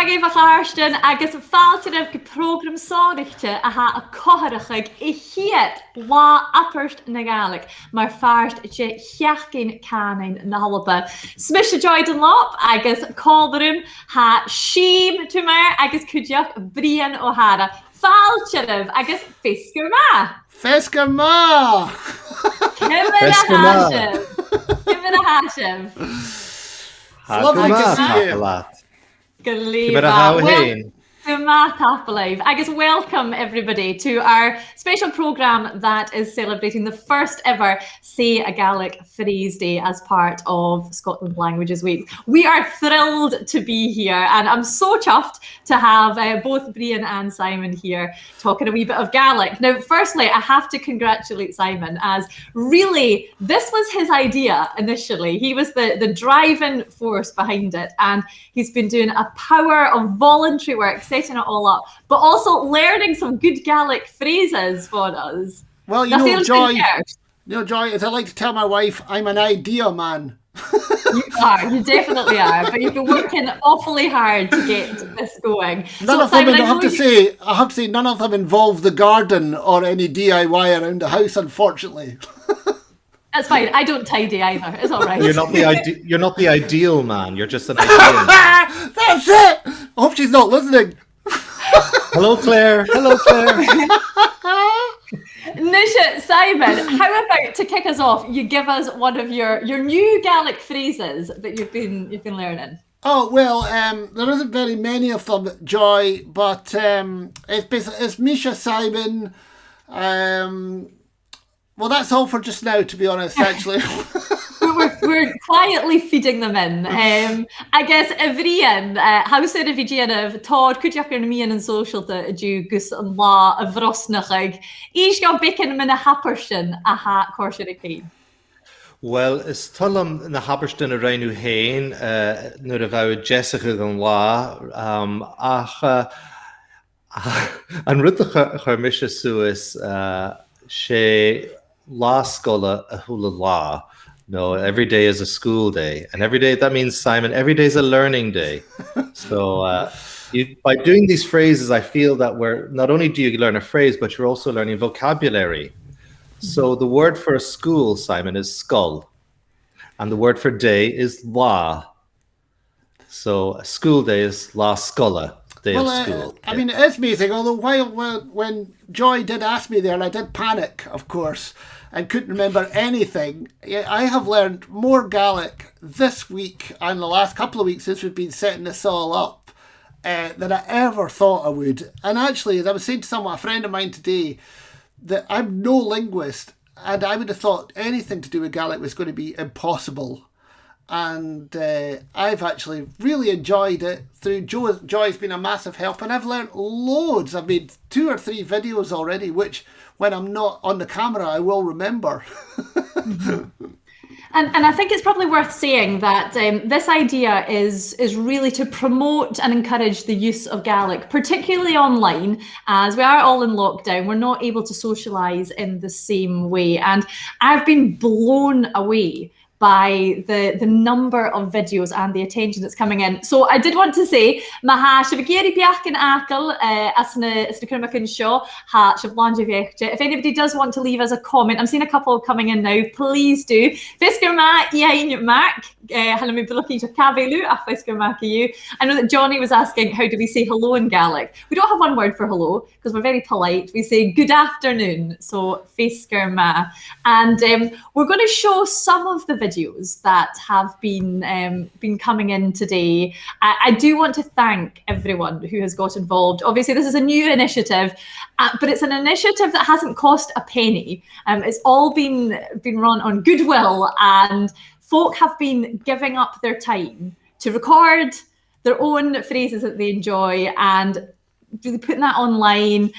Maggie Vacharston, agus falter of program sorrichte a ha a coharachig I hiet wa upperst na Gaelic, maar first je hiachkin canin na halba. Smisha Joy Dunlop, agus calderum ha sheem to mer, agus kujak Brian O'Hara. Falter agus Fisker ma. Fisker ma! Give it a Hashem. Lovely to see you. I guess welcome everybody to our special programme that is celebrating the first ever Say a Gaelic Phrase Day as part of Scotland Languages Week. We are thrilled to be here and I'm so chuffed to have both Brian and Simon here talking a wee bit of Gaelic. Now, firstly, I have to congratulate Simon as really this was his idea initially. He was the driving force behind it and he's been doing a power of voluntary work setting it all up, but also learning some good Gaelic phrases for us. Well, Joy, as I like to tell my wife, I'm an idea man. You definitely are, but you've been working awfully hard to get this going. None of them, I have to say, none of them involve the garden or any DIY around the house, unfortunately. That's fine. I don't tidy either. It's all right. You're not the ideal man. You're just an ideal man. That's it. I hope she's not listening. Hello, Claire. Hello, Claire. Nisha, Simon, how about to kick us off? You give us one of your new Gaelic phrases that you've been learning. Oh well, there isn't very many of them, Joy, but it's Misha, Simon. Well, that's all for just now, to be honest, actually. we're quietly feeding them in. I guess, Brian, how said if you of Todd, could you have me in social that you gus and la a vrosnachig? Each got bacon in a happerston a hat corshericane. Well, is tullum na happerston a reinu hain, nur a vau jessica than la, an rutha hermisha suis, she la schola a hula la. No, every day is a school day. And every day, that means, Simon, every day is a learning day. So by doing these phrases, I feel that not only do you learn a phrase, but you're also learning vocabulary. So the word for a school, Simon, is skull. And the word for day is la. So a school day is la scola, day of school. I mean, it is amazing, although when Joy did ask me there, and I did panic, of course, and couldn't remember anything. I have learned more Gaelic this week and the last couple of weeks since we've been setting this all up than I ever thought I would. And actually, as I was saying to a friend of mine today, that I'm no linguist and I would have thought anything to do with Gaelic was going to be impossible. And I've actually really enjoyed it. Joy's been a massive help and I've learned loads. I've made 2 or 3 videos already, which when I'm not on the camera, I will remember. And I think it's probably worth saying that this idea is really to promote and encourage the use of Gaelic, particularly online, as we are all in lockdown. We're not able to socialise in the same way. And I've been blown away by the number of videos and the attention that's coming in. So I did want to say, if anybody does want to leave us a comment, I'm seeing a couple coming in now, please do. I know that Johnny was asking, how do we say hello in Gaelic? We don't have one word for hello, because we're very polite. We say good afternoon, so Fisker ma. And we're going to show some of the videos that have been coming in today. I do want to thank everyone who has got involved. Obviously, this is a new initiative, but it's an initiative that hasn't cost a penny. It's all been run on goodwill, and folk have been giving up their time to record their own phrases that they enjoy and really putting that online.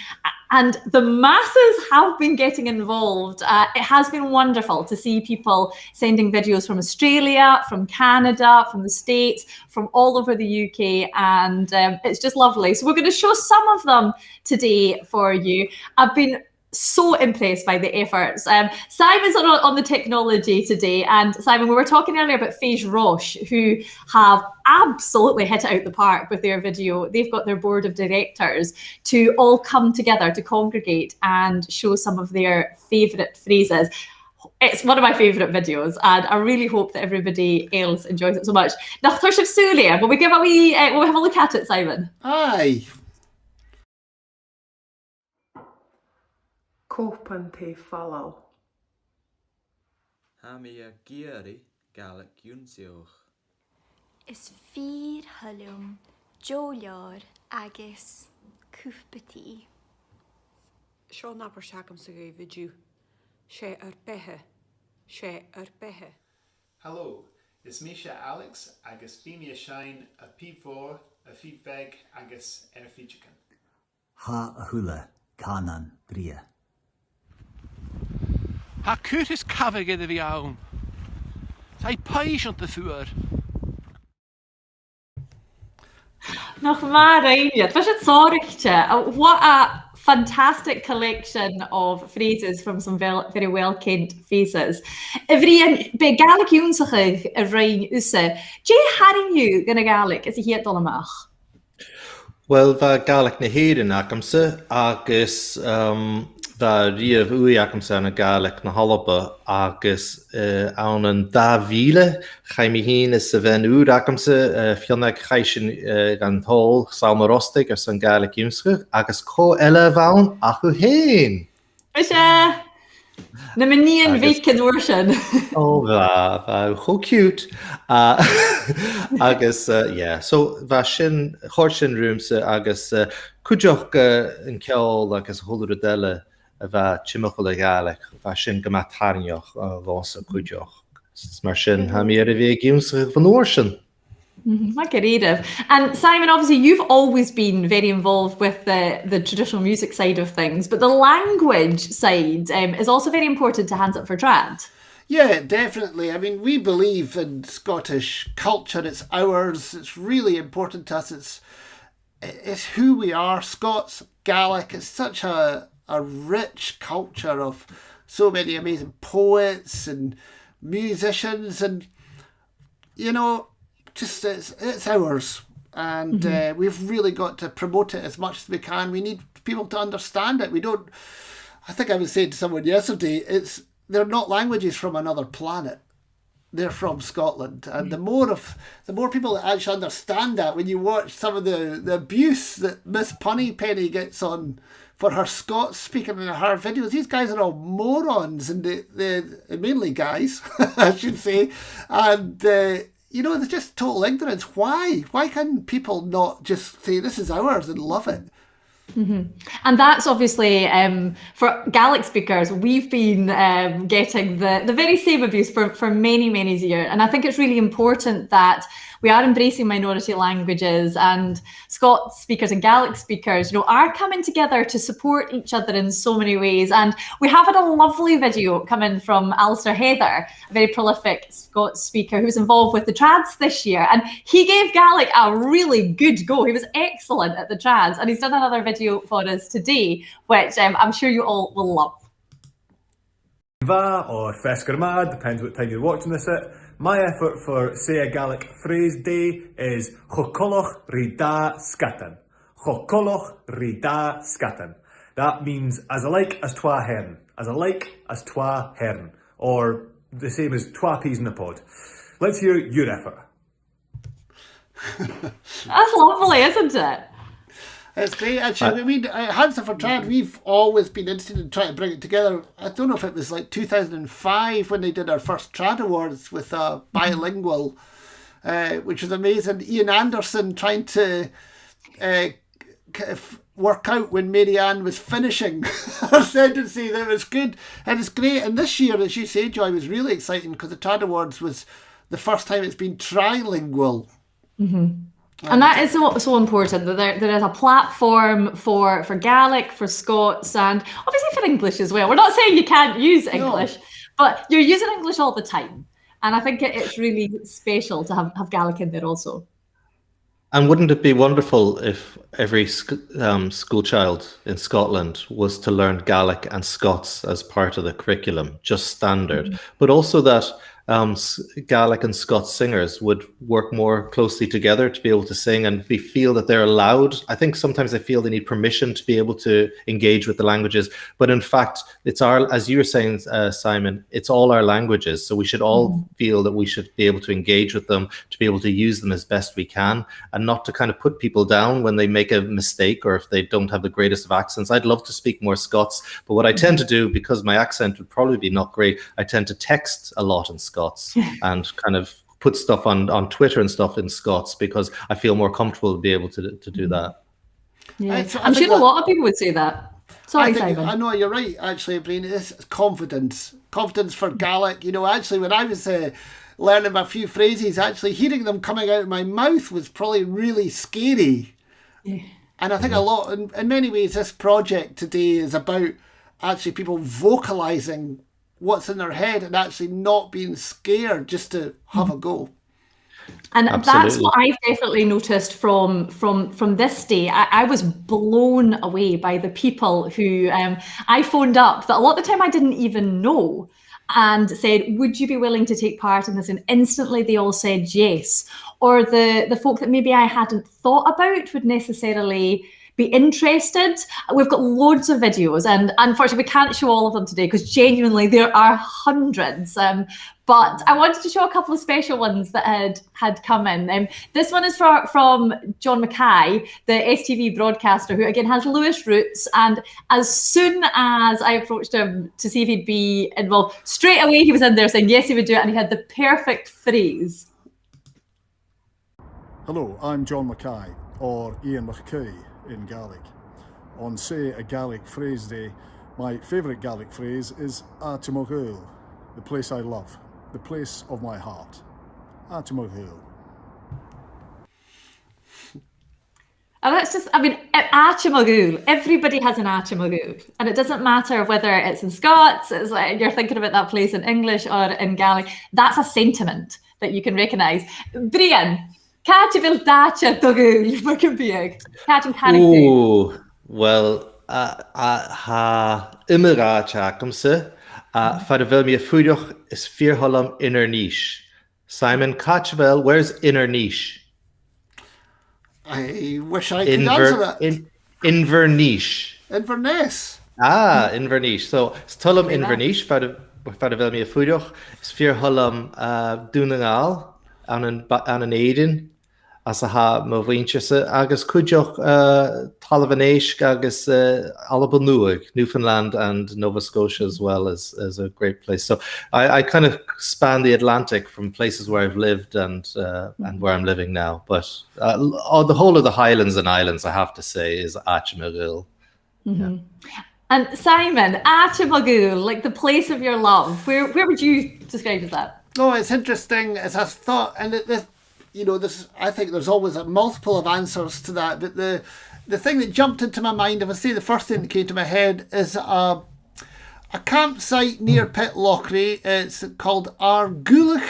And the masses have been getting involved. It has been wonderful to see people sending videos from Australia, from Canada, from the States, from all over the UK. And it's just lovely. So we're going to show some of them today for you. I've been so impressed by the efforts. Simon's on the technology today, and Simon, we were talking earlier about Phage Roche, who have absolutely hit it out the park with their video. They've got their board of directors to all come together to congregate and show some of their favourite phrases. It's one of my favourite videos, and I really hope that everybody else enjoys it so much. Nach Turshiv Sulia, will we give a wee, we'll have a look at it, Simon? Aye. Copan te fallow. Hamia Gieri Gaelic Unsioch. Is fír halum, Joliar agus Cúpatí. Sean napper shagam sa go vidú. Sé ar bethe. Sé ar bethe. Hello, it's Misha Alex agus Bimia Shine a P4 a Feedbeg agus Fijican. Ha ahula Kanan Bria. Ha Curtis Cavig iddo fi awn. Sai patient the fuer. Nog maar Reinhard, was het zorgtje? What a fantastic collection of phrases from some very well-kent faces. Every bij Gaelic Joonsig Rein Usse. Jay haring you gonna Gaelic is hier allemaal? Well, va Gaelic na héireann agamsa agus va riamh ui agamsa na Gaelic na Hollaba agus an an dá bhíle chaimi hín is sa bhein úr agamsa fionnaig chaisin gan thol Salma Rostig as an Gaelic Joonsig agus có eile bhain acu héin. Fisha! Na manian vacant version. Oh, va so cute. Agus, yeah. So, va sin, chor sin rúmsa agus cúideoch an ceol agus holúra deile va chimichol Gaelic, va sin gamatarnioch vos a cúideoch. Mar sin ha mi a bhí giúmsa van orsin. My creative. And Simon, obviously you've always been very involved with the traditional music side of things, but the language side is also very important to Hands Up for Trad. Yeah, definitely. I mean, we believe in Scottish culture. It's ours. It's really important to us. It's who we are. Scots, Gaelic. It's such a rich culture of so many amazing poets and musicians, and you know, just it's ours, and we've really got to promote it as much as we can. We need people to understand it. We don't. I think I was saying to someone yesterday, they're not languages from another planet. They're from Scotland, and the more people that actually understand that, when you watch some of the abuse that Miss Punnypenny gets on for her Scots speaking in her videos, these guys are all morons, and they're mainly guys, I should say, and. You know, there's just total ignorance. Why? Why can people not just say this is ours and love it? And that's obviously, for Gaelic speakers, we've been getting the very same abuse for many, many years. And I think it's really important that we are embracing minority languages, and Scots speakers and Gaelic speakers, you know, are coming together to support each other in so many ways. And we have had a lovely video coming from Alistair Heather, a very prolific Scots speaker who's involved with the Trads this year. And he gave Gaelic a really good go. He was excellent at the Trads, and he's done another video for us today, which I'm sure you all will love. Va or Fescar Mad, depends what time you're watching this at. My effort for Say a Gaelic Phrase Day is Chokoloch Rida Scatan. Chokoloch Rida Scatan. That means as alike as twa hern. As alike as twa hern. Or the same as twa peas in a pod. Let's hear your effort. That's lovely, isn't it? It's great, actually. I mean, Hands Up for Trad, we've always been interested in trying to bring it together. I don't know if it was like 2005 when they did our first Trad Awards with a bilingual, which was amazing. Ian Anderson trying to work out when Mary Ann was finishing her sentencing. That was good. And it's great. And this year, as you say, Joy, was really exciting because the Trad Awards was the first time it's been trilingual. And that is so important, that there is a platform for Gaelic, for Scots, and obviously for English as well. We're not saying you can't use English, but you're using English all the time. And I think it's really special to have Gaelic in there also. And wouldn't it be wonderful if every school child in Scotland was to learn Gaelic and Scots as part of the curriculum, just standard, but also that Gaelic and Scots singers would work more closely together to be able to sing and feel that they're allowed. I think sometimes they feel they need permission to be able to engage with the languages, but in fact, it's our, as you were saying, Simon, it's all our languages. So we should all feel that we should be able to engage with them, to be able to use them as best we can, and not to kind of put people down when they make a mistake or if they don't have the greatest of accents. I'd love to speak more Scots, but what I tend to do, because my accent would probably be not great, I tend to text a lot in Scots and kind of put stuff on Twitter and stuff in Scots because I feel more comfortable to be able to do that. Yeah, I'm sure a lot of people would say that. Sorry, Simon. I know you're right, actually, Breen. It's confidence. Confidence for Gaelic. You know, actually, when I was learning a few phrases, actually hearing them coming out of my mouth was probably really scary. Yeah. And I think a lot, in many ways, this project today is about actually people vocalising what's in their head and actually not being scared just to have a go. And that's what I've definitely noticed from this day. I was blown away by the people who I phoned up that a lot of the time I didn't even know and said, would you be willing to take part in this? And instantly they all said yes. Or the folk that maybe I hadn't thought about would necessarily be interested. We've got loads of videos, and unfortunately we can't show all of them today because genuinely there are hundreds. But I wanted to show a couple of special ones that had come in. This one is from John Mackay, the STV broadcaster, who again has Lewis roots. And as soon as I approached him to see if he'd be involved, straight away he was in there saying yes, he would do it, and he had the perfect phrase. Hello, I'm John Mackay, or Ian McKay in Gaelic. On Say a Gaelic Phrase Day, my favourite Gaelic phrase is Atimogul, the place I love, the place of my heart. Atimogul. And that's just, I mean, Achimagul, everybody has an Achimagul. And it doesn't matter whether it's in Scots, it's like you're thinking about that place in English or in Gaelic. That's a sentiment that you can recognise. Brian, Catch vil dacha dogul for Cymbieg. Catch and panic. Oh, well, ha immerach akamse. Fadavel mi fudoch is fear hollam inner niche. Simon Catchvel, where's inner niche? I wish I could answer that. Inverness. Inverness. Inverness. So, Stolum Inverness, Fadavel mi fudoch is fear hollam dunangal an Aiden. As a ha mo bhaintse agus cuideoch Talvanéis agus Alabanuig, Newfoundland and Nova Scotia as well as a great place. So I kind of span the Atlantic from places where I've lived and where I'm living now. But the whole of the Highlands and Islands, I have to say, is Achimagul. Mm-hmm. Yeah. And Simon, Achimagul, like the place of your love. Where would you describe as that? No, it's interesting as I thought, and I think there's always a multiple of answers to that. But the thing that jumped into my mind, if I say the first thing that came to my head, is a campsite near Pitlochry. It's called Argúlach,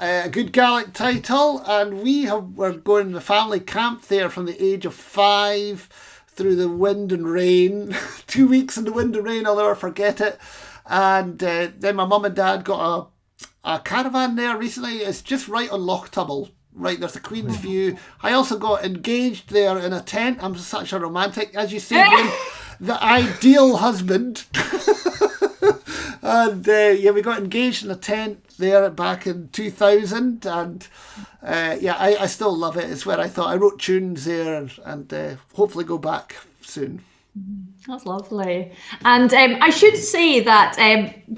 a good Gaelic title, and we're going to the family camp there from the age of 5 through the wind and rain. 2 weeks in the wind and rain, I'll never forget it. And then my mum and dad got a caravan there recently. It's just right on Loch Tubble. Right, there's the Queen's View. I also got engaged there in a tent. I'm such a romantic, as you say, the ideal husband. And we got engaged in a tent there back in 2000. And I still love it. It's where I wrote tunes there and hopefully go back soon. That's lovely. And I should say that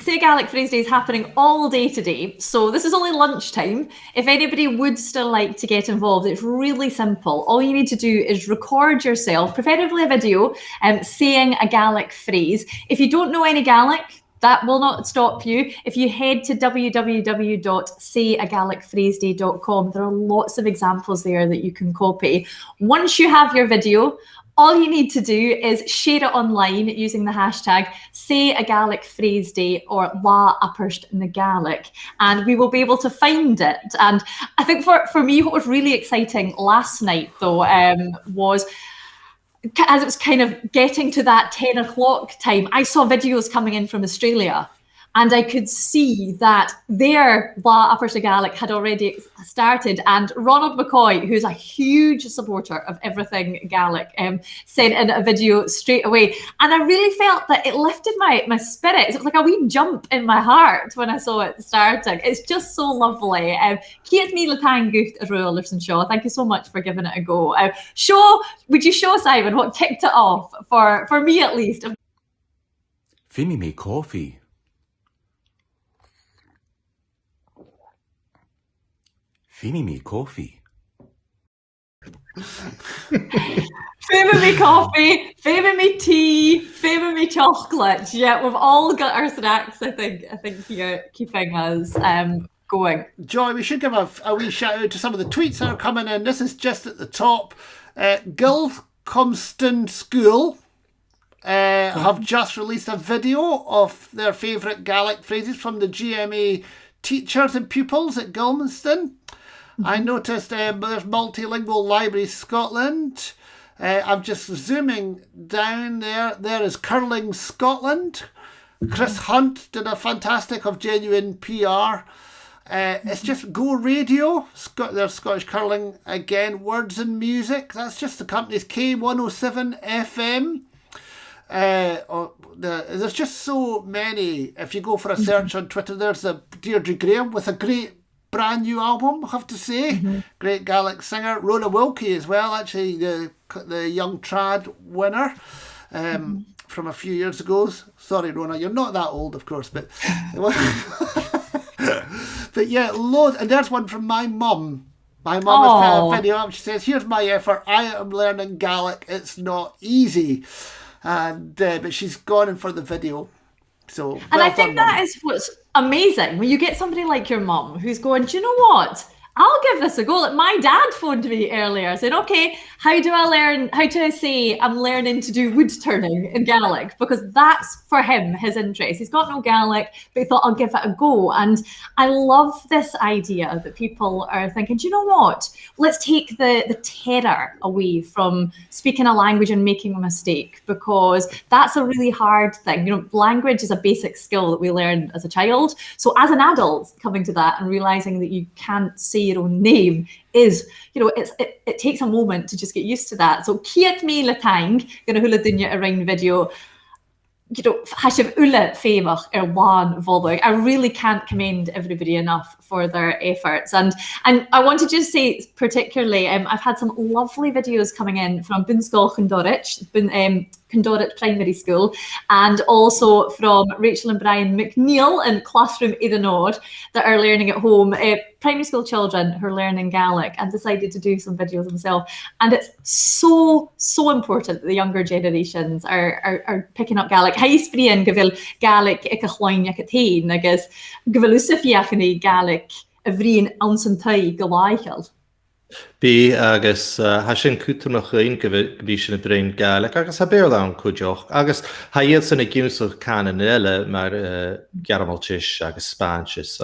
Say Gaelic Phrase Day is happening all day today. So this is only lunchtime. If anybody would still like to get involved, it's really simple. All you need to do is record yourself, preferably a video, saying a Gaelic phrase. If you don't know any Gaelic, that will not stop you. If you head to www.sayagalicphraseday.com, there are lots of examples there that you can copy. Once you have your video, All you need to do is share it online using the hashtag Say a Gaelic Phrase Day or La Apperst na Gaelic, and we will be able to find it. And I think for me, what was really exciting last night, though, was as it was kind of getting to that 10 o'clock time, I saw videos coming in from Australia. And I could see that their La Apperst na Gaelic had already started. And Ronald McCoy, who's a huge supporter of everything Gaelic, sent in a video straight away. And I really felt that it lifted my spirits. It was like a wee jump in my heart when I saw it starting. It's just so lovely. Kiat mi latang gucht a ruil Shaw. Thank you so much for giving it a go. Would you show Simon what kicked it off for me at least? Finny me coffee. Finny me coffee. Favour me coffee, favour me tea, favour me chocolate. Yeah, we've all got our snacks, I think here, keeping us going. Joy, we should give a wee shout out to some of the tweets that are coming in. This is just at the top. Gilcomston School have just released a video of their favourite Gaelic phrases from the GMA teachers and pupils at Gilmanston. I noticed there's Multilingual Library Scotland. I'm just zooming down there. There is Curling Scotland. Chris Hunt did a fantastic of Genuine PR. It's just Go Radio. There's Scottish Curling again. Words and Music. That's just the company's K107 FM. There's just so many. If you go for a search on Twitter, there's a Deirdre Graham with a great brand new album, I have to say. Great Gaelic singer. Rona Wilkie as well, actually the young trad winner from a few years ago. Sorry, Rona, you're not that old, of course, but but yeah, loads. And there's one from my mum. My mum has put a video up. She says, "Here's my effort. I am learning Gaelic. It's not easy." And but she's gone in for the video. So, and I think that is what's amazing when you get somebody like your mum who's going, do you know what? I'll give this a go. Like my dad phoned me earlier saying, okay, how do I say I'm learning to do wood turning in Gaelic? Because that's for him, his interest. He's got no Gaelic, but he thought I'll give it a go. And I love this idea that people are thinking, do you know what? Let's take the terror away from speaking a language and making a mistake, because that's a really hard thing. You know, language is a basic skill that we learn as a child. So as an adult, coming to that and realizing that you can't say your own name is, you know, it takes a moment to just get used to that. So Kiat me latang, gonna hula dunya around video. You know, hashiv ula favach wan volug. I really can't commend everybody enough for their efforts. And I want to just say particularly, I've had some lovely videos coming in from Bunskol Condorit Primary School, and also from Rachel and Brian McNeil in Classroom Edenord that are learning at home. Primary school children who are learning Gaelic and decided to do some videos themselves. And it's so important that the younger generations are picking up Gaelic. Hai sprian gyfil Gaelic ik a chloin ac a tain, agus gyfil usifiachni Gaelic a vri'n ansantau gylaichel. Bí agus ha sin cútamach réon go sin brain Gaelic, agus ha béirlán chuideoch, agus ha iad san a gimsach canan eile mar Garamaltis agus Spáintis,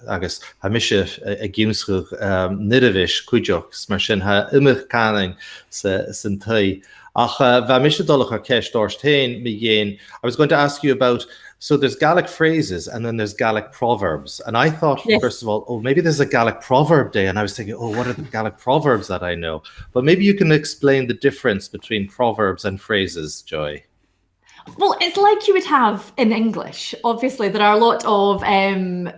agus ha mise a gimsach nidavis chuideoch, mar sin ha imich canan san tai. Ach, va mise dolach a ceist dorstein mi yin. I was going to ask you about, so there's Gaelic phrases and then there's Gaelic proverbs. And I thought, first of all, oh, maybe there's a Gaelic proverb day. And I was thinking, oh, what are the Gaelic proverbs that I know? But maybe you can explain the difference between proverbs and phrases, Joy. Well, it's like you would have in English. Obviously, there are a lot of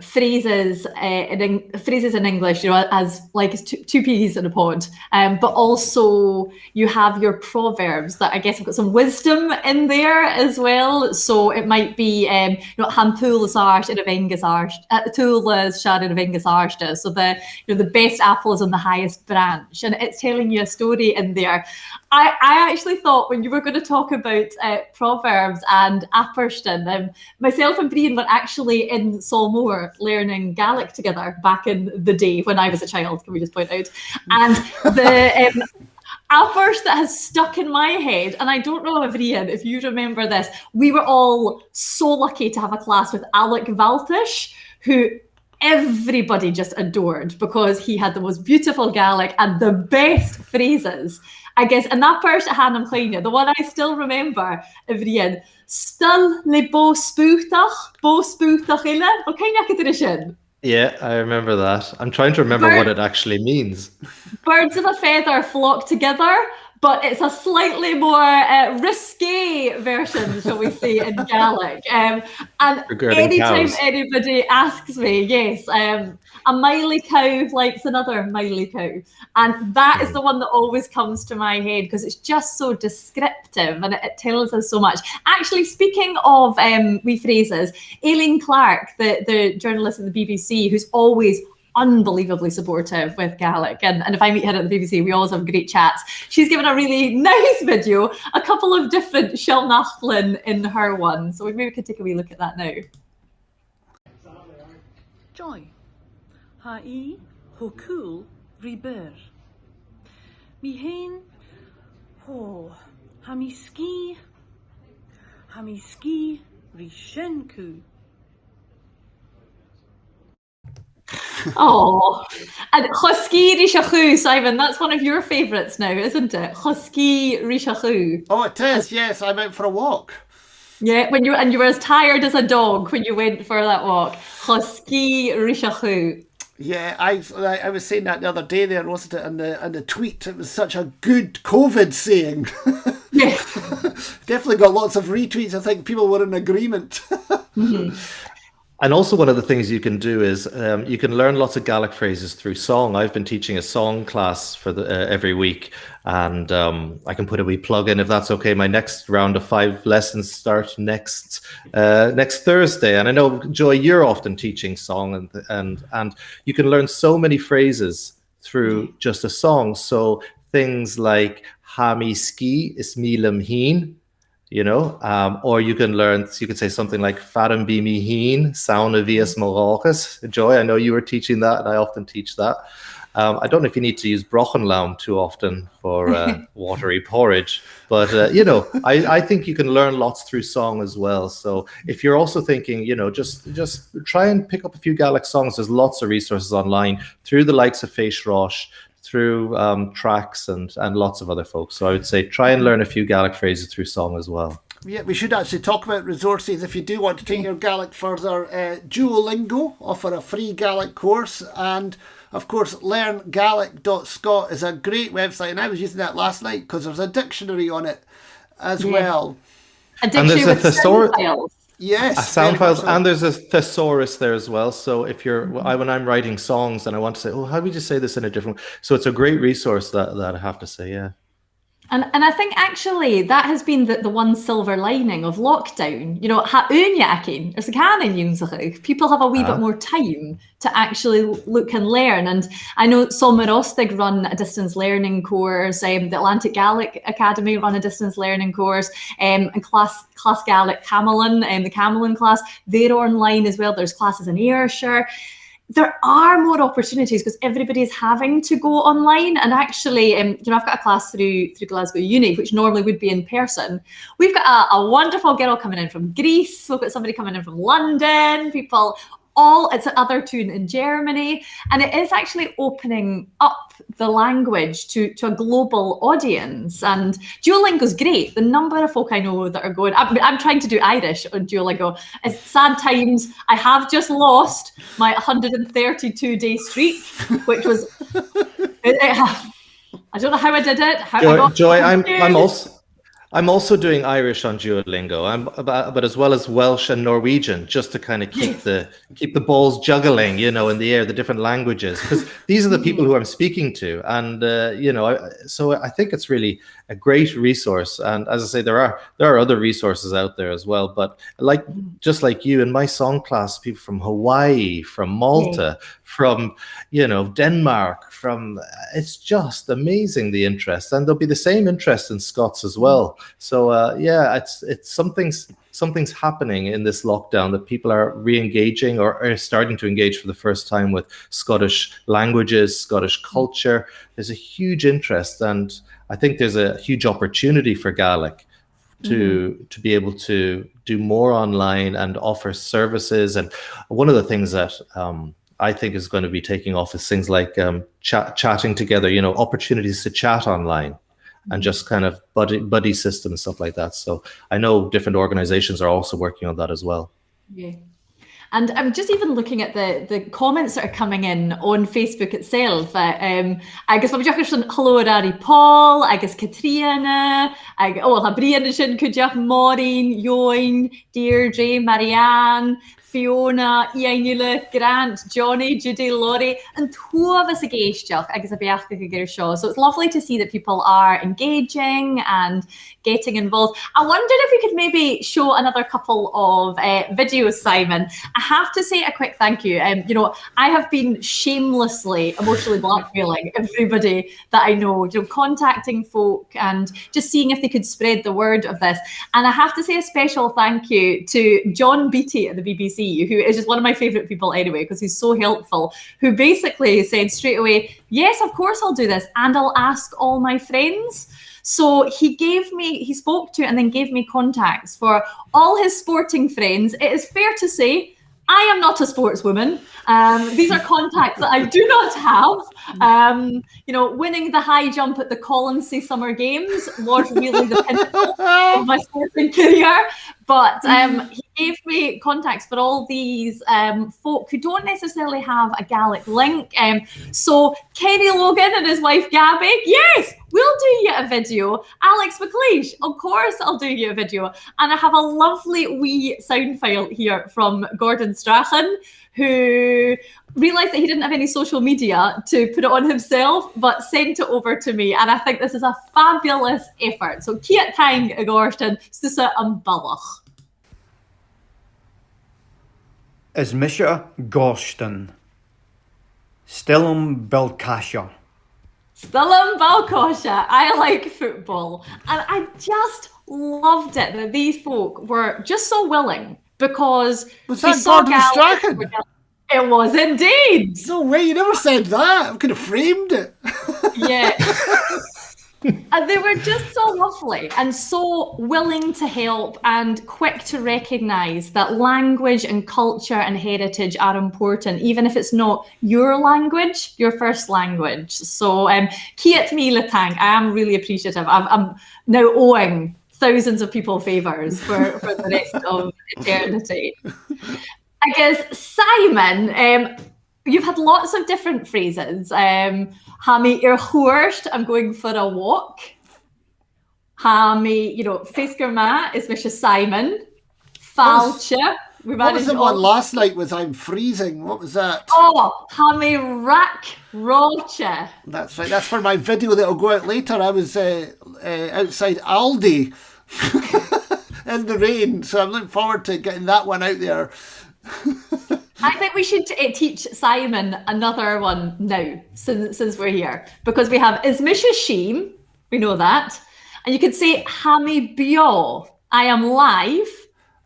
phrases in English, you know, as like two peas in a pod. But also you have your proverbs that I guess have got some wisdom in there as well. So it might be, you know, Hantul is art in a vengas art, Tul is shad in a vengas arsta. So the best apple is on the highest branch, and it's telling you a story in there. I actually thought when you were going to talk about proverbs and Apperston, myself and Brian were actually in Solmore learning Gaelic together back in the day when I was a child, can we just point out? And A verse that has stuck in my head, and I don't know if Rian, if you remember this, we were all so lucky to have a class with Alec Valtish, who everybody just adored because he had the most beautiful Gaelic and the best phrases. I guess, and that verse at Hannam Kleine, the one I still remember, Rian, Still le bo spútach ile, what kind of tradition? Yeah, I remember that. I'm trying to remember what it actually means. Birds of a feather flock together, but it's a slightly more risque version, shall we say, in Gaelic. And anytime anybody asks me, yes, a miley cow likes another miley cow. And that is the one that always comes to my head because it's just so descriptive and it tells us so much. Actually, speaking of wee phrases, Aileen Clark, the journalist at the BBC, who's always unbelievably supportive with Gaelic, and if I meet her at the BBC, we always have great chats. She's given a really nice video, a couple of different Shelnachlin in her one, so we maybe could take a wee look at that now. Joy, ha-i ho cool riber. Mi hain ho ha mi ski ri shenku. Oh, and Chosci Rishachu, Simon, that's one of your favourites now, isn't it? Chosci Rishachu. Oh, it is, yes. I went for a walk. Yeah, when you were as tired as a dog when you went for that walk. Chosci Rishachu. Yeah, I was saying that the other day there, wasn't it? And the tweet, it was such a good COVID saying. Yes. Definitely got lots of retweets. I think people were in agreement. Mm-hmm. And also one of the things you can do is you can learn lots of Gaelic phrases through song. I've been teaching a song class for every week, and I can put a wee plug in if that's okay. My next round of 5 lessons start next Thursday. And I know, Joy, you're often teaching song, and you can learn so many phrases through just a song. So things like ha mi ski is milam heen. Or you could say something like Faram Bimi Heen, Sauna Vias Morocas. Joy, I know you were teaching that, and I often teach that. I don't know if you need to use Brochenlaum too often for watery porridge, but I think you can learn lots through song as well. So if you're also thinking, just try and pick up a few Gaelic songs. There's lots of resources online through the likes of Feish Rosh, through tracks and lots of other folks. So I would say try and learn a few Gaelic phrases through song as well. Yeah, we should actually talk about resources if you do want to take your Gaelic further. Duolingo offer a free Gaelic course, and of course learngaelic.scot is a great website, and I was using that last night because there's a dictionary on it as well. A dictionary with sound files. Yes, sound files, and there's a thesaurus there as well. So if when I'm writing songs and I want to say, oh, how would you say this in a different way? So it's a great resource that I have to say, yeah. And I think actually that has been the one silver lining of lockdown. People have a wee bit more time to actually look and learn. And I know Solmer Ostig run a distance learning course, the Atlantic Gaelic Academy run a distance learning course, and Class Gaelic Camelin, the Camelin class, they're online as well. There's classes in Ayrshire. There are more opportunities because everybody is having to go online. And actually, I've got a class through Glasgow Uni, which normally would be in person. We've got a wonderful girl coming in from Greece. We've got somebody coming in from London, it's another tune in Germany. And it is actually opening up the language to a global audience. And Duolingo's great. The number of folk I know that are going, I'm trying to do Irish on Duolingo. It's sad times. I have just lost my 132-day streak, which was, I don't know how I did it. Joy, I'm also doing Irish on Duolingo, but as well as Welsh and Norwegian, just to kind of keep the balls juggling, in the air, the different languages, because these are the people who I'm speaking to, and so I think it's really a great resource. And as I say, there are other resources out there as well. But just like you in my song class, people from Hawaii, from Malta, from Denmark, it's just amazing, the interest, and there'll be the same interest in Scots as well. So yeah, it's something's happening in this lockdown, that people are re-engaging or are starting to engage for the first time with Scottish languages, Scottish culture. There's a huge interest, and I think there's a huge opportunity for Gaelic to be able to do more online and offer services. And one of the things that I think is going to be taking off is things like chatting together, opportunities to chat online and just kind of buddy system, stuff like that. So I know different organizations are also working on that as well. Yeah. And I'm just even looking at the comments that are coming in on Facebook itself. Agus ma beideach sin hello Ari Paul, agus Katrina, Brian sin Kujach, Maureen, Join, Deirdre, Marianne, Fiona, Ianula, Grant, Johnny, Judy, Laurie, and two of us agéisteach agus a beach go show. So it's lovely to see that people are engaging and getting involved. I wondered if we could maybe show another couple of videos, Simon. I have to say a quick thank you. I have been shamelessly emotionally blackmailing everybody that I know, contacting folk and just seeing if they could spread the word of this. And I have to say a special thank you to John Beattie at the BBC, who is just one of my favourite people anyway, because he's so helpful, who basically said straight away, yes, of course I'll do this, and I'll ask all my friends. So he spoke to and then gave me contacts for all his sporting friends. It is fair to say, I am not a sportswoman. These are contacts that I do not have. Winning the high jump at the Colonsay Summer Games was really the pinnacle of my sporting career. But he gave me contacts for all these folk who don't necessarily have a Gaelic link. So Kenny Logan and his wife Gabby, yes, we'll do you a video. Alex McLeish, of course I'll do you a video. And I have a lovely wee sound file here from Gordon Strachan, who realised that he didn't have any social media to put it on himself, but sent it over to me. And I think this is a fabulous effort. So Kiat Tang Agorton, Susa and Ballach. Is Misha Gorston. Stillum Belkasha. Stillum Belkasha. I like football. And I just loved it that these folk were just so willing, because was that Gordon Strachan? It was indeed. No way, you never said that. I could have framed it. Yeah. And they were just so lovely and so willing to help and quick to recognise that language and culture and heritage are important, even if it's not your language, your first language. So, Kiat Mi Latang, I am really appreciative. I'm now owing thousands of people favours for the rest of eternity. I guess, Simon, you've had lots of different phrases. Hami ir huirst, I'm going for a walk. Hami, Fisker Ma is Mr. Simon. Falcha. What was the one last night was I'm freezing? What was that? Oh, Hami Rak Rocha. That's right. That's for my video that'll go out later. I was outside Aldi in the rain. So I'm looking forward to getting that one out there. I think we should teach Simon another one now, since we're here, because we have Ismisha Sheem, we know that, and you could say Hami Bio, I am live.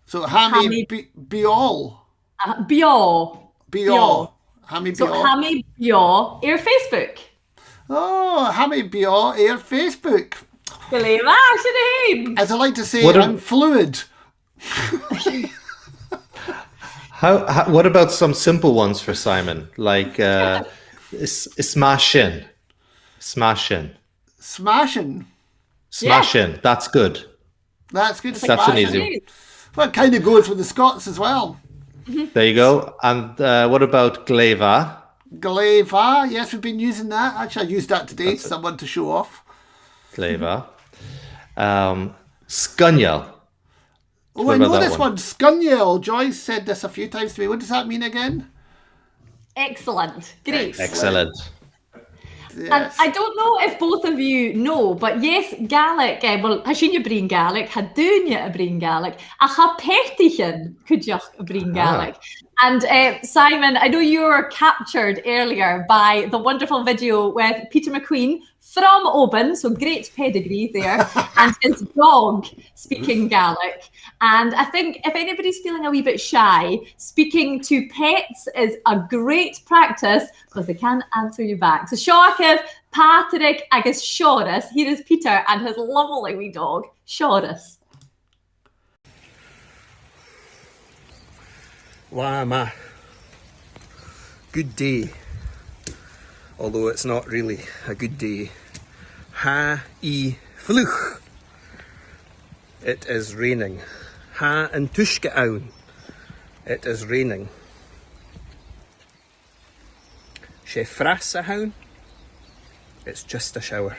So Hami Biol. Bio. Hami Bio. So Hami Bio, air Facebook. Oh, Hami Bio, air Facebook. Believe that, as I like to say, I'm fluid. What about some simple ones for Simon, like smashing? Smashing. That's good. That's good. That's an easy one. Well, it kind of goes with the Scots as well. There you go. And what about glaiva? Glaiva, yes, we've been using that. Actually, I used that today. Someone to show off. Glaiva. Scunyel. Oh, I know this one. Scunyel. Joy said this a few times to me. What does that mean again? Excellent. Great. Excellent. Yes. And I don't know if both of you know, but yes, Gaelic, well, hashin you bring Gaelic, hadun you a bring Gaelic, a ha pertichen could you bring Gaelic. And Simon, I know you were captured earlier by the wonderful video with Peter McQueen from Oban, so great pedigree there, and his dog speaking Gaelic. And I think if anybody's feeling a wee bit shy, speaking to pets is a great practice because they can answer you back. So Seochaibh, Patrick, agus Seoras, here is Peter and his lovely wee dog, Seoras. Lama. Good day. Although it's not really a good day. Ha I fluch. It is raining. Ha and tushke aun. It is raining. She fras a haun. It's just a shower.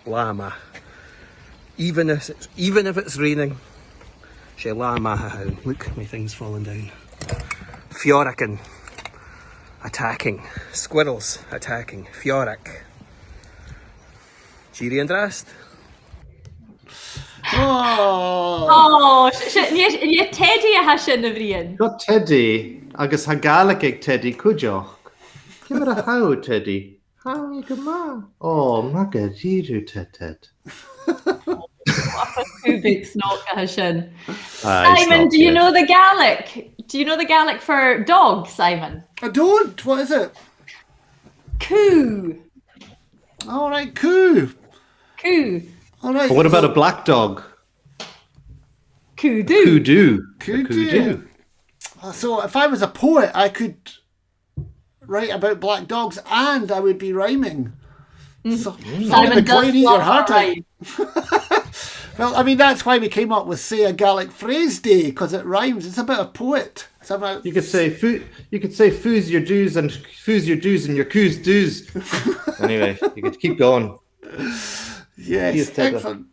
Lama. Even if it's raining. She lama ha haun. Look, my thing's falling down. Fjorrican. Attacking. Squirrels attacking. Fjorric. Cheery and Drast. Oh, nie Teddy a ha sin a bhríon. Got Teddy, agus ha Gaelic ag Teddy cúideach. Give it a how, Teddy. How you go ma? Oh, maga díru Ted. Simon, do you know the Gaelic? Do you know the Gaelic for dog, Simon? I don't. What is it? Coo. All right, coo. Coo. All right. But what about a black dog? Kudu. Kudu. Kudu. So if I was a poet, I could write about black dogs and I would be rhyming. So, Simon does eat your heart out. rhyme. Well, I mean, that's why we came up with Say a Gaelic Phrase Day, because it rhymes. It's about a poet. It's about... You could say foos your do's and your coos do's. Anyway, you could keep going. Yes, excellent.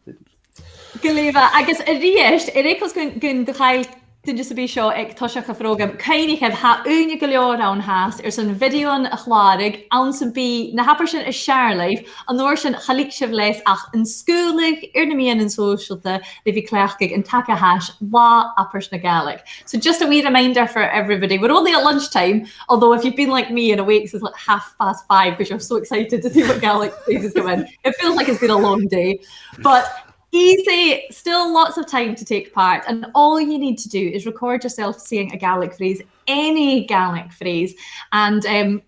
Galéva, agus a ríist, réicos gon dchail dúnne sa bí seo ag toiseach a frógam, cainigh ha úne go leor an has san videoan a chlárig, an san bí na hapar sin is searlaif, an nóir sin chalik sibh leis ach an scúlig na míon an socialta le bhí cleachcaig an take hash lá apars na Gaelic. So just a wee reminder for everybody, we're only at lunchtime, although if you've been like me and awake since like 5:30 because you're so excited to see what Gaelic phrases come in, it feels like it's been a long day. But easy, still lots of time to take part, and all you need to do is record yourself saying a Gaelic phrase, any Gaelic phrase, and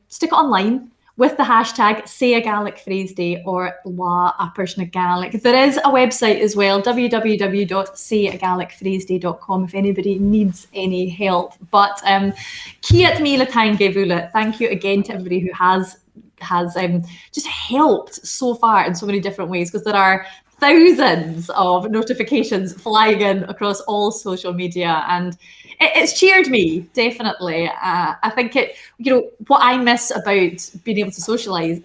stick it online with the hashtag Say a Gaelic Phrase Day or Lá Apars na Gaelic. There is a website as well, www.sayagalicphraseday.com, if anybody needs any help. But Kiat Mila Gevula, thank you again to everybody who has just helped so far in so many different ways, because there are thousands of notifications flying in across all social media, and it's cheered me, definitely. I think what I miss about being able to socialise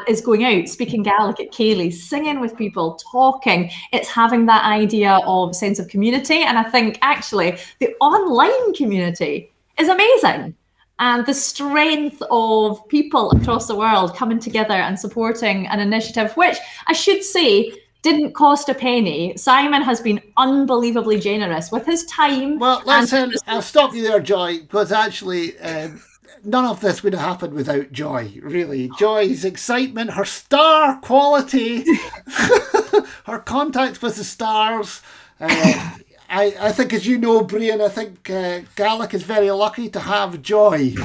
is going out, speaking Gaelic at Cayley, singing with people, talking. It's having that idea of sense of community, and I think actually the online community is amazing. And the strength of people across the world coming together and supporting an initiative, which I should say didn't cost a penny. Simon has been unbelievably generous with his time. Well, listen, I'll stop you there, Joy, because actually none of this would have happened without Joy, really. Joy's excitement, her star quality, her contacts with the stars. I think, as you know, Brian, I think Gaelic is very lucky to have Joy.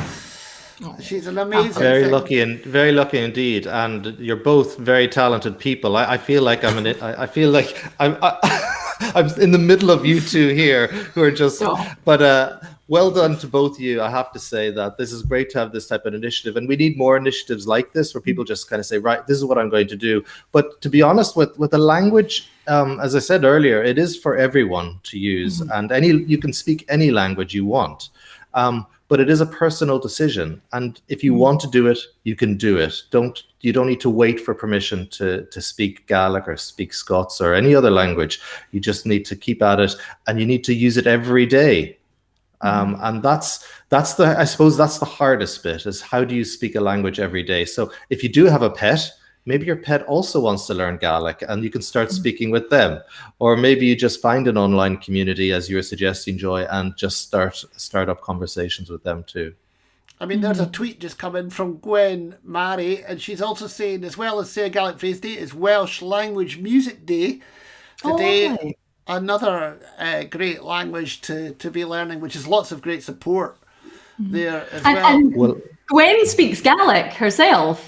She's an amazing very lucky indeed, and you're both very talented people. I feel like I'm in the middle of you two here who are just but well done to both of you. I have to say that this is great to have this type of initiative, and we need more initiatives like this where people just kind of say, right, this is what I'm going to do. But to be honest, with the language, as I said earlier, it is for everyone to use, and you can speak any language you want. But it is a personal decision, and if you want to do it, you can do it. You don't need to wait for permission to speak Gaelic or speak Scots or any other language. You just need to keep at it, and you need to use it every day. And that's I suppose that's the hardest bit, is how do you speak a language every day? So if you do have a pet, maybe your pet also wants to learn Gaelic and you can start speaking with them. Or maybe you just find an online community, as you were suggesting, Joy, and just start up conversations with them too. I mean, there's a tweet just come in from Gwen Mary, and she's also saying, as well as Say a Gaelic Phrase Day, is Welsh Language Music Day today. Lovely. Another great language to be learning, which is lots of great support there as well. And Gwen speaks Gaelic herself,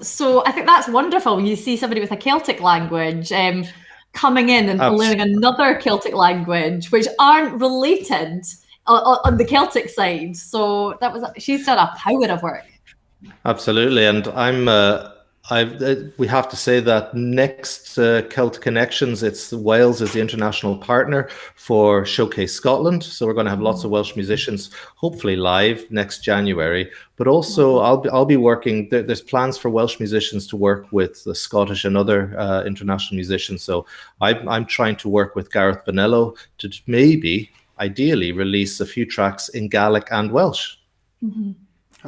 so I think that's wonderful when you see somebody with a Celtic language coming in and learning another Celtic language, which aren't related on the Celtic side. So she's done a power of work. Absolutely, and we have to say that next Celtic Connections, Wales is the international partner for Showcase Scotland. So we're going to have lots of Welsh musicians, hopefully live next January. But also, I'll be working. There's plans for Welsh musicians to work with the Scottish and other international musicians. So I'm trying to work with Gareth Bonello to maybe, ideally, release a few tracks in Gaelic and Welsh. Mm-hmm.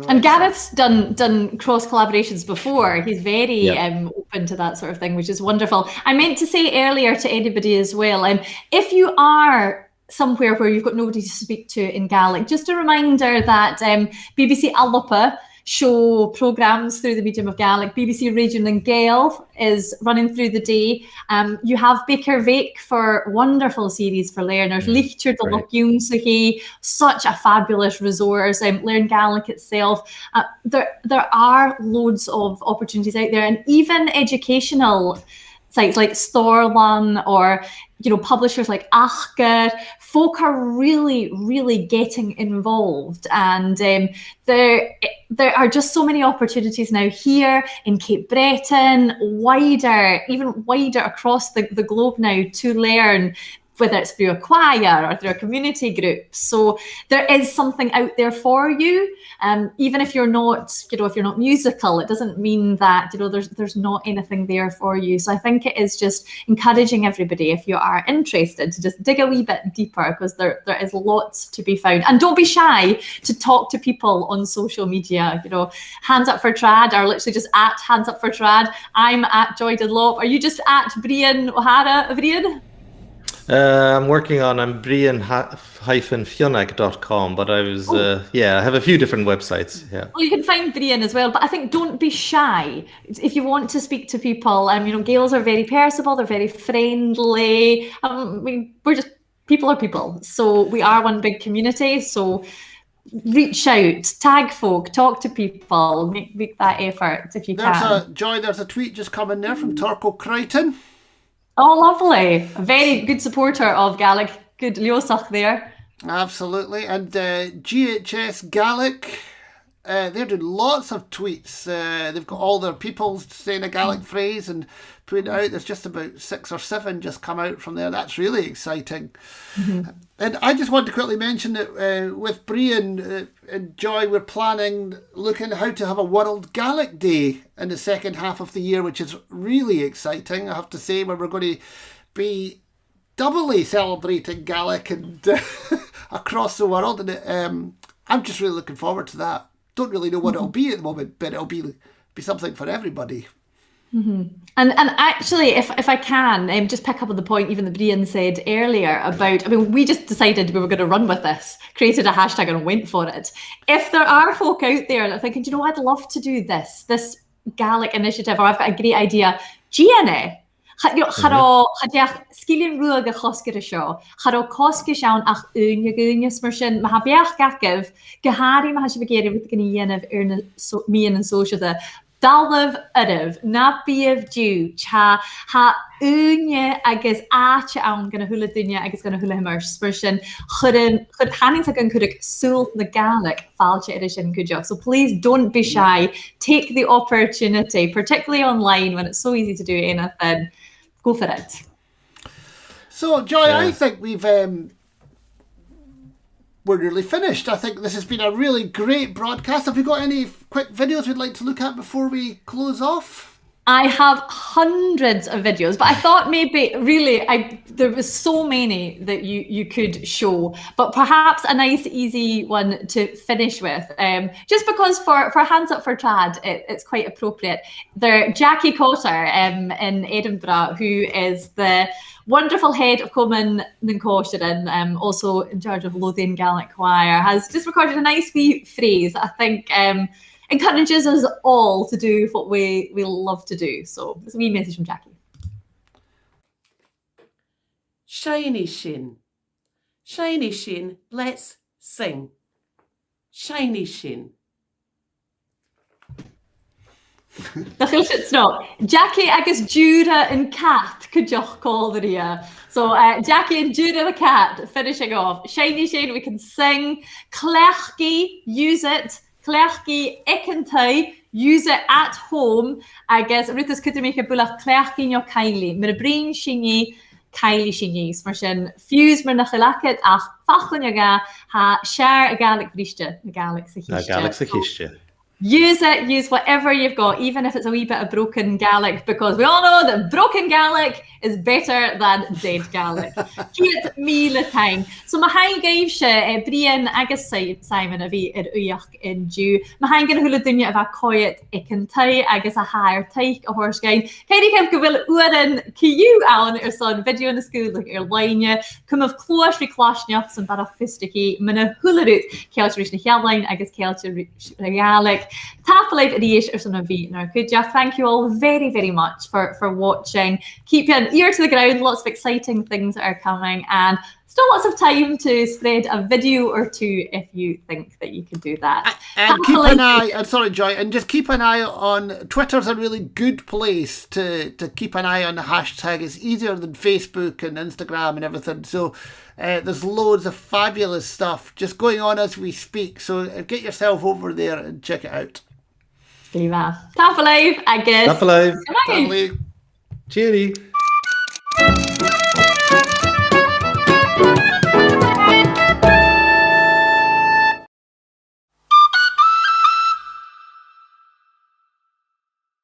And Gareth's done cross collaborations before. He's very open to that sort of thing, which is wonderful. I meant to say earlier to anybody as well, if you are somewhere where you've got nobody to speak to in Gaelic, just a reminder that BBC Alapa show programmes through the medium of Gaelic. BBC Radio and Gael is running through the day. You have Baker Vake for wonderful series for learners. Lichter de Lochjunsuhi, such a fabulous resource. Learn Gaelic itself. There are loads of opportunities out there, and even educational sites like Storlan or publishers like Achgar. Folk are really, really getting involved, and there are just so many opportunities now here in Cape Breton, even wider across the globe now to learn, whether it's through a choir or through a community group. So there is something out there for you. Even if you're not, if you're not musical, it doesn't mean that, there's not anything there for you. So I think it is just encouraging everybody, if you are interested, to just dig a wee bit deeper, because there is lots to be found. And don't be shy to talk to people on social media. Hands Up for Trad are literally just at Hands Up for Trad. I'm at Joy Dunlop. Are you just at Brian O'Hara, Brian? I'm working on brian-fionag.com, but I was, I have a few different websites. Yeah. Well, you can find Brian as well, but I think don't be shy if you want to speak to people. Gaels are very personable, they're very friendly. We're just, people are people. So we are one big community. So reach out, tag folk, talk to people, make that effort if you can. There's a tweet just coming there from Turco Crichton. Oh, lovely. A very good supporter of Gaelic. Good Leosach there. Absolutely. And GHS Gaelic, they're doing lots of tweets. They've got all their people saying a Gaelic phrase and putting it out. There's just about 6 or 7 just come out from there. That's really exciting. Mm-hmm. And I just want to quickly mention that with Brian and Joy, we're looking how to have a World Gaelic Day in the second half of the year, which is really exciting, I have to say, where we're going to be doubly celebrating Gaelic and across the world. And I'm just really looking forward to that. Don't really know what it'll be at the moment, but it'll be something for everybody. Mm-hmm. And actually, if I can, just pick up on the point even that Brian said earlier about, we just decided we were going to run with this, created a hashtag and went for it. If there are folk out there that are thinking, I'd love to do this Gaelic initiative, or I've got a great idea, GNA. Skillian ruag a chosgir seo, Charo cosgi siawn ach unia smersin, ma ha beach gacif, Gahari ma ha si begeri with Ghanaian of mian and social the Dalv Udiv, na bíomh dú, cha ha unia agus áte an gana hula dunya agus gana hula himmer smersin, chud hanning sa gan kudik sul na Gaelic falche edition kujo. So please don't be shy. Take the opportunity, particularly online when it's so easy to do anything. Go for it. So, Joy, I think we're nearly finished. I think this has been a really great broadcast. Have you got any quick videos we'd like to look at before we close off? I have hundreds of videos, but I thought maybe really there was so many that you could show, but perhaps a nice easy one to finish with. Just because for Hands Up for Trad, it's quite appropriate. They're Jackie Cotter in Edinburgh, who is the wonderful head of Common and also in charge of Lothian Gaelic Choir, has just recorded a nice wee phrase that I think encourages us all to do what we love to do. So it's a wee message from Jackie. Shiny Shin. Shiny Shin, let's sing. Shiny Shin. Jackie agus Jura and Cat could you call the ria. So Jackie and Jura the Cat finishing off. Shiny Shin, we can sing. Clerky, use it. Clerky Ekentai, use it at home. I guess Ruth's could make a bulla clerky in your Kylie. Mir brain shingy, Kylie shingy. Smarshin fuse mir nach laket ach fachlin yaga ha share a Gaelic vrishte, the Gaelic Sahishtje. Use it, use whatever you've got, even if it's a wee bit of broken Gaelic, because we all know that broken Gaelic is better than dead Gaelic. Keep me the time. So my hain gave she Brian agus Simon a bhí uyach in Jew. My hain gan hula dunya of a coyet ikentai agus a higher take a horse gain. Katie kev gavil uaden ki you Alan or son video in the school like your line come of close reclashniach some barach fisticky mina hula root kelcher is the line agus kelcher Gaelic. Tapalive at the or something beat now. Could you? Thank you all very, very much for watching. Keep your ear to the ground, lots of exciting things that are coming, and still lots of time to spread a video or two if you think that you can do that. And keep an eye, I'm sorry Joy, and just keep an eye on, Twitter's a really good place to keep an eye on the hashtag. It's easier than Facebook and Instagram and everything. So there's loads of fabulous stuff just going on as we speak. So get yourself over there and check it out. Viva. Tapalive, I guess. Tapalive. Tapalive. Cheery.